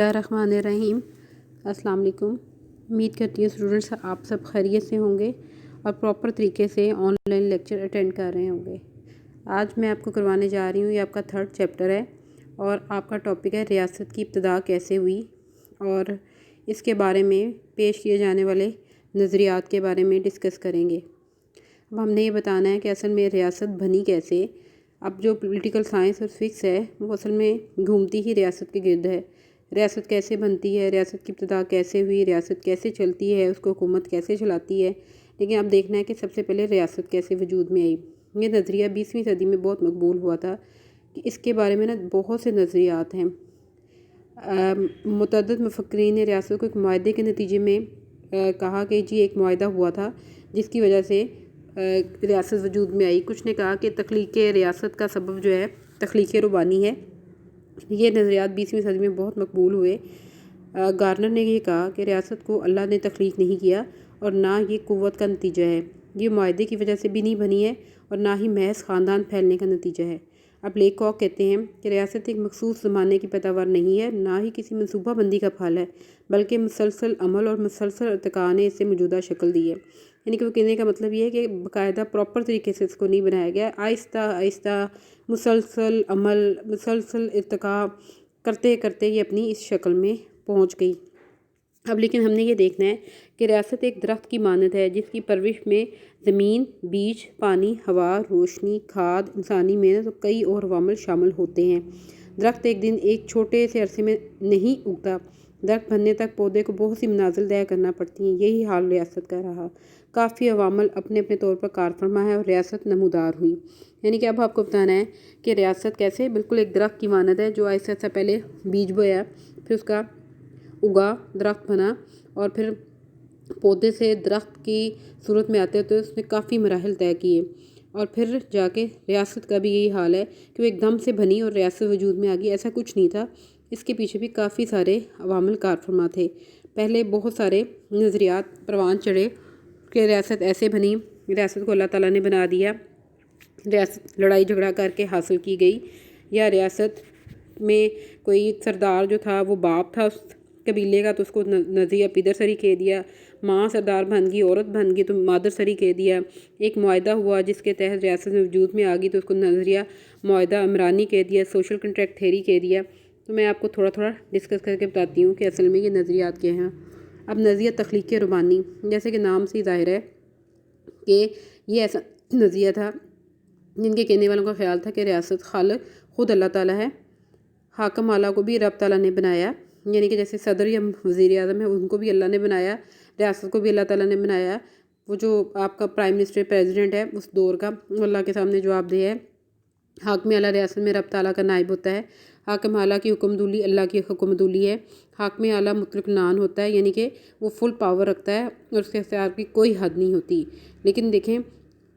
الرحمن الرحیم۔ السلام علیکم۔ امید کرتی ہوں اسٹوڈنٹس آپ سب خیریت سے ہوں گے اور پراپر طریقے سے آن لائن لیکچر اٹینڈ کر رہے ہوں گے۔ آج میں آپ کو کروانے جا رہی ہوں، یہ آپ کا 3rd چیپٹر ہے اور آپ کا ٹاپک ہے ریاست کی ابتدا کیسے ہوئی، اور اس کے بارے میں پیش کیے جانے والے نظریات کے بارے میں ڈسکس کریں گے۔ اب ہم نے یہ بتانا ہے کہ اصل میں ریاست بنی کیسے۔ اب جو پولیٹیکل سائنس اور فزکس ہے وہ اصل میں گھومتی ہی ریاست کے گرد ہے۔ ریاست کیسے بنتی ہے، ریاست کی ابتدا کیسے ہوئی، ریاست کیسے چلتی ہے، اس کو حکومت کیسے چلاتی ہے، لیکن اب دیکھنا ہے کہ سب سے پہلے ریاست کیسے وجود میں آئی۔ یہ نظریہ 20ویں صدی میں بہت مقبول ہوا تھا کہ اس کے بارے میں بہت سے نظریات ہیں۔ متعدد مفکرین نے ریاست کو ایک معاہدے کے نتیجے میں کہا کہ جی ایک معاہدہ ہوا تھا جس کی وجہ سے ریاست وجود میں آئی۔ کچھ نے کہا کہ تخلیق ریاست کا سبب جو ہے تخلیق ربانی ہے۔ یہ نظریات 20ویں صدی میں بہت مقبول ہوئے۔ گارنر نے یہ کہا کہ ریاست کو اللہ نے تخلیق نہیں کیا اور نہ یہ قوت کا نتیجہ ہے، یہ معاہدے کی وجہ سے بھی نہیں بنی ہے اور نہ ہی محض خاندان پھیلنے کا نتیجہ ہے۔ اب لیک کاک کہتے ہیں کہ ریاست ایک مخصوص زمانے کی پیداوار نہیں ہے، نہ ہی کسی منصوبہ بندی کا پھل ہے، بلکہ مسلسل عمل اور مسلسل ارتقاء نے اسے موجودہ شکل دی ہے۔ یعنی کہ وہ کہنے کا مطلب یہ ہے کہ باقاعدہ پراپر طریقے سے اس کو نہیں بنایا گیا، آہستہ آہستہ مسلسل عمل، مسلسل ارتقاء کرتے کرتے یہ اپنی اس شکل میں پہنچ گئی۔ اب لیکن ہم نے یہ دیکھنا ہے کہ ریاست ایک درخت کی مانند ہے جس کی پرورش میں زمین، بیج، پانی، ہوا، روشنی، کھاد، انسانی محنت اور کئی اور عوامل شامل ہوتے ہیں۔ درخت ایک دن ایک چھوٹے سے عرصے میں نہیں اگتا، درخت بننے تک پودے کو بہت سی منازل طے کرنا پڑتی ہیں۔ یہی حال ریاست کا رہا، کافی عوامل اپنے اپنے طور پر کار فرما ہے اور ریاست نمودار ہوئی۔ یعنی کہ اب آپ کو بتانا ہے کہ ریاست کیسے بالکل ایک درخت کی مانند ہے جو آہستہ آہستہ پہلے بیج بویا، پھر اس کا اگا، درخت بنا، اور پھر پودے سے درخت کی صورت میں آتے ہوتے اس نے کافی مراحل طے کیے، اور پھر جا کے ریاست کا بھی یہی حال ہے کہ وہ ایک دم سے بنی اور ریاست وجود میں آ گئی۔ ایسا کچھ نہیں تھا، اس کے پیچھے بھی کافی سارے عوامل کار فرما تھے۔ پہلے بہت سارے نظریات پروان چڑھے کہ ریاست ایسے بنی، ریاست کو اللہ تعالیٰ نے بنا دیا، ریاست لڑائی جھگڑا کر کے حاصل کی گئی، یا ریاست میں کوئی سردار جو تھا وہ باپ تھا اس قبیلے کا تو اس کو نظریہ پیدر سری کہہ دیا، ماں سردار بن گئی، عورت بن گئی تو مادر سری کہہ دیا، ایک معاہدہ ہوا جس کے تحت ریاست میں وجود میں آ گئی تو اس کو نظریہ معاہدہ عمرانی کہہ دیا، سوشل کنٹریکٹ تھیوری کہہ دیا۔ تو میں آپ کو تھوڑا تھوڑا ڈسکس کر کے بتاتی ہوں کہ اصل میں یہ نظریات کیا ہیں۔ اب نظریہ تخلیق ربانی، جیسے کہ نام سے ہی ظاہر ہے کہ یہ ایسا نظریہ تھا جن کے کہنے والوں کا خیال تھا کہ ریاست خالق خود اللہ تعالیٰ ہے، حاکم اعلیٰ کو بھی رب تعالیٰ نے بنایا، یعنی کہ جیسے صدر یا وزیر اعظم ہے ان کو بھی اللہ نے بنایا، ریاست کو بھی اللہ تعالیٰ نے بنایا۔ وہ جو آپ کا پرائم منسٹر پریزیڈنٹ ہے اس دور کا، وہ اللہ کے سامنے جواب دہ ہے۔ حاکم اعلیٰ ریاست میں رب تعالیٰ کا نائب ہوتا ہے، حاکم اعلیٰ کی حکم دولی اللہ کی حکم دولی ہے، حاکم اعلیٰ مطلق العنان ہوتا ہے، یعنی کہ وہ فل پاور رکھتا ہے اور اس کے اختیار کی کوئی حد نہیں ہوتی۔ لیکن دیکھیں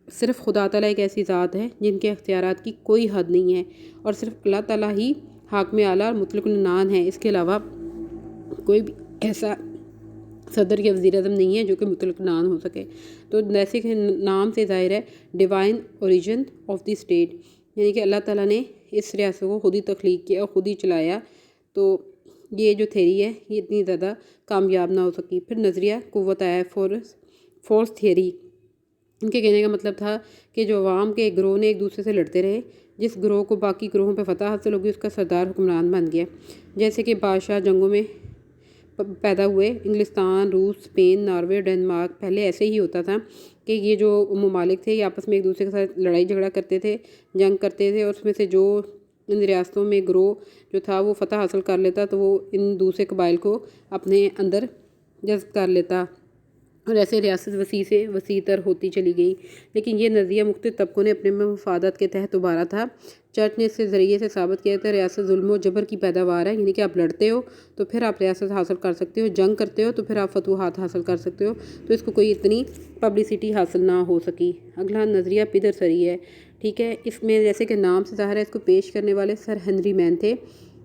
صرف خدا تعالیٰ ایک ایسی ذات ہے جن کے اختیارات کی کوئی حد نہیں ہے، اور صرف اللہ تعالیٰ ہی حاکم اعلیٰ اور مطلق العنان ہے، اس کے علاوہ کوئی بھی ایسا صدر یا وزیر اعظم نہیں ہے جو کہ مطلق العنان ہو سکے۔ تو جیسے کہ نام سے ظاہر ہے divine origin of the state, یعنی کہ اللہ تعالیٰ نے اس ریاست کو خود ہی تخلیق کیا اور خود ہی چلایا۔ تو یہ جو تھیوری ہے یہ اتنی زیادہ کامیاب نہ ہو سکی۔ پھر نظریہ قوت آیا ہے، فورس تھیوری۔ ان کے کہنے کا مطلب تھا کہ جو عوام کے ایک گروہ نے ایک دوسرے سے لڑتے رہے، جس گروہ کو باقی گروہوں پہ فتح حاصل ہوگی اس کا سردار حکمران بن گیا۔ جیسے کہ بادشاہ جنگوں میں پیدا ہوئے، انگلستان، روس، اسپین، ناروے، ڈنمارک، پہلے ایسے ہی ہوتا تھا کہ یہ جو ممالک تھے یہ آپس میں ایک دوسرے کے ساتھ لڑائی جھگڑا کرتے تھے، جنگ کرتے تھے، اور اس میں سے جو ان ریاستوں میں گروہ جو تھا وہ فتح حاصل کر لیتا تو وہ ان دوسرے قبائل کو اپنے اندر جذب کر لیتا، اور ایسے ریاست وسیع سے وسیع تر ہوتی چلی گئی۔ لیکن یہ نظریہ مختلف طبقوں نے اپنے مفادات کے تحت ابھارا تھا۔ چرچ نے اس کے ذریعے سے ثابت کیا تھا ریاست ظلم و جبر کی پیداوار ہے، یعنی کہ آپ لڑتے ہو تو پھر آپ ریاست حاصل کر سکتے ہو، جنگ کرتے ہو تو پھر آپ فتوحات حاصل کر سکتے ہو، تو اس کو کوئی اتنی پبلسٹی حاصل نہ ہو سکی۔ اگلا نظریہ پیدر سری ہے، ٹھیک ہے۔ اس میں جیسے کہ نام سے ظاہر ہے اس کو پیش کرنے والے سر ہنری مین تھے۔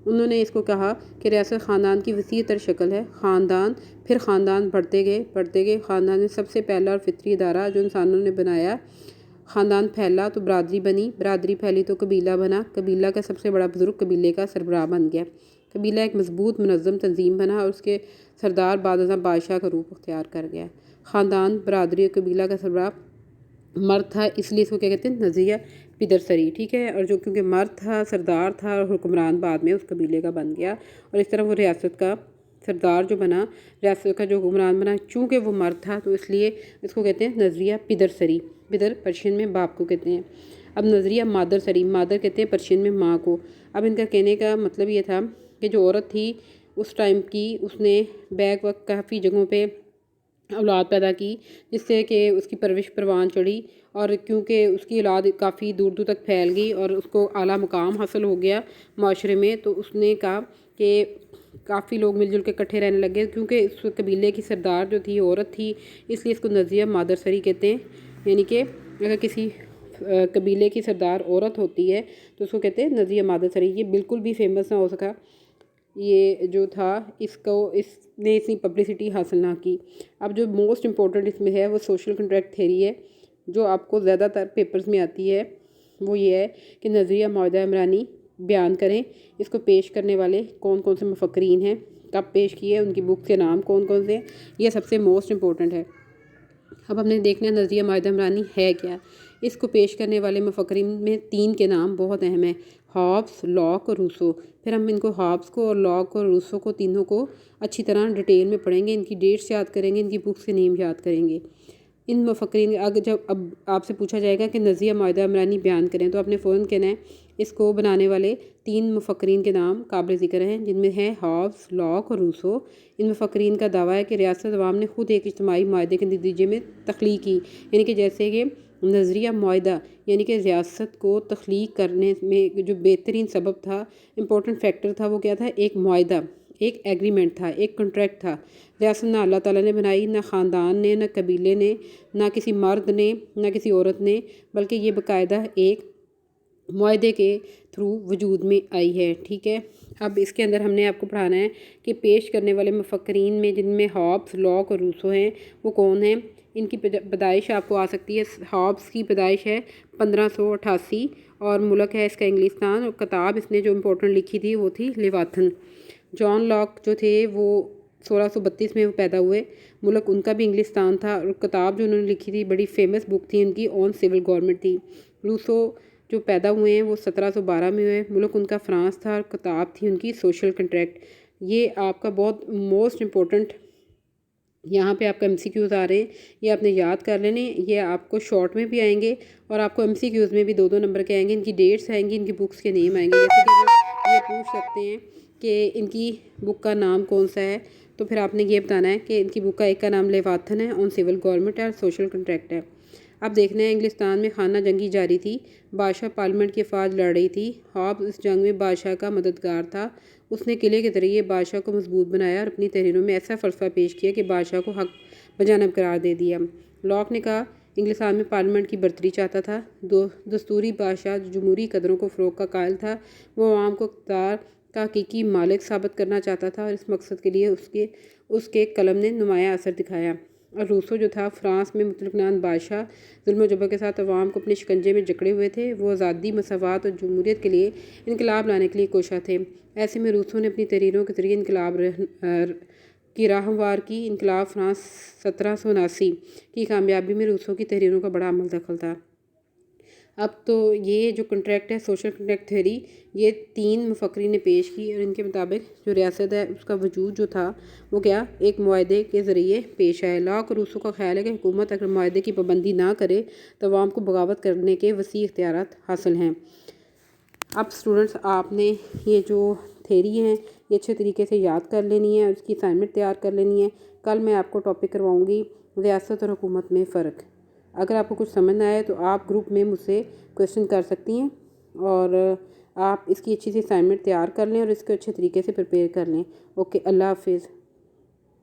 انہوں نے اس کو کہا کہ ریاست خاندان کی وسیع تر شکل ہے، خاندان پھر خاندان بڑھتے گئے، خاندان میں سب سے پہلا اور فطری ادارہ جو انسانوں نے بنایا، خاندان پھیلا تو برادری بنی، برادری پھیلی تو قبیلہ بنا، قبیلہ کا سب سے بڑا بزرگ قبیلے کا سربراہ بن گیا۔ قبیلہ ایک مضبوط منظم تنظیم بنا اور اس کے سردار بعد ازاں بادشاہ کا روپ اختیار کر گیا۔ خاندان، برادری اور قبیلہ کا سربراہ مرد تھا، اس لیے اس کو کیا کہتے ہیں، نظریہ پدرسری، ٹھیک ہے۔ اور جو کیونکہ مرد تھا، سردار تھا اور حکمران بعد میں اس قبیلے کا بن گیا، اور اس طرح وہ ریاست کا سردار جو بنا، ریاست کا جو حکمران بنا، چونکہ وہ مرد تھا تو اس لیے اس کو کہتے ہیں نظریہ پدرسری۔ پدر پرشین میں باپ کو کہتے ہیں۔ اب نظریہ مادر سری، مادر کہتے ہیں پرشین میں ماں کو۔ اب ان کا کہنے کا مطلب یہ تھا کہ جو عورت تھی اس ٹائم کی، اس نے بیک وقت کافی جگہوں پہ اولاد پیدا کی، جس سے کہ اس کی پرورش پروان چڑھی، اور کیونکہ اس کی اولاد کافی دور دور تک پھیل گئی اور اس کو اعلیٰ مقام حاصل ہو گیا معاشرے میں، تو اس نے کہا کہ کافی لوگ مل جل کے اکٹھے رہنے لگے، کیونکہ اس قبیلے کی سردار جو تھی عورت تھی، اس لیے اس کو نظریہ مادر سری کہتے ہیں۔ یعنی کہ اگر کسی قبیلے کی سردار عورت ہوتی ہے تو اس کو کہتے ہیں نظریہ مادر سری۔ یہ بالکل بھی فیمس نہ ہو سکا، یہ جو تھا اس نے اتنی پبلسٹی حاصل نہ کی۔ اب جو موسٹ امپورٹنٹ اس میں ہے وہ سوشل کنٹریکٹ تھیری ہے، جو آپ کو زیادہ تر پیپرز میں آتی ہے۔ وہ یہ ہے کہ نظریہ معاہدہ عمرانی بیان کریں، اس کو پیش کرنے والے کون کون سے مفکرین ہیں، کب پیش کیے، ان کی بک کے نام کون کون سے ہیں، یہ سب سے موسٹ امپورٹنٹ ہے۔ اب ہم نے دیکھنا ہے نظریہ معاہدہ عمرانی ہے کیا۔ اس کو پیش کرنے والے مفکرین میں 3 کے نام بہت اہم ہیں، ہابس، لاک اور روسو۔ پھر ہم ان کو ہابس کو اور لاک اور روسو کو تینوں کو اچھی طرح ڈیٹیل میں پڑھیں گے، ان کی ڈیٹس یاد کریں گے، ان کی بکس کے نیم یاد کریں گے۔ ان مفکرین جب اب آپ سے پوچھا جائے گا کہ نظریہ معاہدہ عمرانی بیان کریں، تو آپ نے فوراً کہنا ہے اس کو بنانے والے 3 مفکرین کے نام قابل ذکر ہیں، جن میں ہیں ہابس، لاک اور روسو۔ ان مفکرین کا دعویٰ ہے کہ ریاست عوام نے خود ایک اجتماعی معاہدے کے نتیجے میں تخلیق کی، یعنی کہ جیسے کہ نظریہ معاہدہ یعنی کہ ریاست کو تخلیق کرنے میں جو بہترین سبب تھا، امپورٹنٹ فیکٹر تھا، وہ کیا تھا، ایک معاہدہ، ایک ایگریمنٹ تھا، ایک کنٹریکٹ تھا۔ ریاست نہ اللہ تعالیٰ نے بنائی، نہ خاندان نے، نہ قبیلے نے، نہ کسی مرد نے، نہ کسی عورت نے، بلکہ یہ باقاعدہ ایک معاہدے کے تھرو وجود میں آئی ہے، ٹھیک ہے۔ اب اس کے اندر ہم نے آپ کو پڑھانا ہے کہ پیش کرنے والے مفکرین میں جن میں ہابس، لاک اور روسو ہیں، وہ کون ہیں۔ ان کی پیدائش آپ کو آ سکتی ہے، ہابس کی پیدائش ہے 1588 اور ملک ہے اس کا انگلستان، اور کتاب اس نے جو امپورٹنٹ لکھی تھی وہ تھی لیواتھن۔ جان لاک جو تھے وہ 1632 میں وہ پیدا ہوئے، ملک ان کا بھی انگلستان تھا، اور کتاب جو انہوں نے لکھی تھی بڑی فیمس بک تھی ان کی، آن سول گورنمنٹ تھی۔ روسو جو پیدا ہوئے ہیں وہ 1712 میں ہوئے، ملک ان کا فرانس تھا، اور کتاب تھی ان کی سوشل کنٹریکٹ۔ یہ آپ کا بہت موسٹ امپورٹنٹ، یہاں پہ آپ کا MC Qs آ رہے ہیں، یہ آپ نے یاد کر لینے، یہ آپ کو شارٹ میں بھی آئیں گے اور آپ کو MCQs میں بھی 2 نمبر کے آئیں گے، ان کی ڈیٹس آئیں گی، ان کی بکس کے نیم آئیں گے، جیسے کہ وہ یہ پوچھ سکتے ہیں کہ ان کی بک کا نام کون سا ہے، تو پھر آپ نے یہ بتانا ہے کہ ان کی بک کا ایک کا نام لیواتھن ہے، آن سول گورنمنٹ ہے، اور سوشل کنٹریکٹ ہے۔ اب دیکھنا ہے انگلستان میں خانہ جنگی جاری تھی، بادشاہ پارلیمنٹ کی افواج لڑ رہی تھی، ہابس اس جنگ میں بادشاہ کا مددگار تھا، اس نے قلعے کے ذریعے بادشاہ کو مضبوط بنایا اور اپنی تحریروں میں ایسا فلسفہ پیش کیا کہ بادشاہ کو حق بجانب قرار دے دیا۔ لاک نے کہا انگلستان میں پارلیمنٹ کی برتری چاہتا تھا، دستوری بادشاہ جو جمہوری قدروں کو فروغ کا قائل تھا، وہ عوام کو اقتدار کا حقیقی مالک ثابت کرنا چاہتا تھا، اور اس مقصد کے لیے اس کے قلم نے نمایاں اثر دکھایا۔ اور روسو جو تھا فرانس میں مطلق نان بادشاہ ظلم و جبر کے ساتھ عوام کو اپنے شکنجے میں جکڑے ہوئے تھے، وہ آزادی، مساوات اور جمہوریت کے لیے انقلاب لانے کے لیے کوشاں تھے۔ ایسے میں روسو نے اپنی تحریروں کے ذریعے انقلاب کی راہ ہموار کی۔ انقلاب فرانس 1779 کی کامیابی میں روسو کی تحریروں کا بڑا عمل دخل تھا۔ اب تو یہ جو کنٹریکٹ ہے، سوشل کنٹریکٹ تھیوری، یہ 3 مفکرین نے پیش کی، اور ان کے مطابق جو ریاست ہے اس کا وجود جو تھا وہ کیا، ایک معاہدے کے ذریعے پیش آئے۔ لاک اور روسو کا خیال ہے کہ حکومت اگر معاہدے کی پابندی نہ کرے تو عوام کو بغاوت کرنے کے وسیع اختیارات حاصل ہیں۔ اب اسٹوڈنٹس آپ نے یہ جو تھیری ہیں یہ اچھے طریقے سے یاد کر لینی ہے اور اس کی اسائنمنٹ تیار کر لینی ہے۔ کل میں آپ کو ٹاپک کرواؤں گی ریاست اور حکومت میں فرق۔ اگر آپ کو کچھ سمجھ نہ آئے تو آپ گروپ میں مجھ سے کویشچن کر سکتی ہیں، اور آپ اس کی اچھی سی اسائنمنٹ تیار کر لیں اور اس کو اچھے طریقے سے پریپیئر کر لیں۔ اوکے، اللہ حافظ۔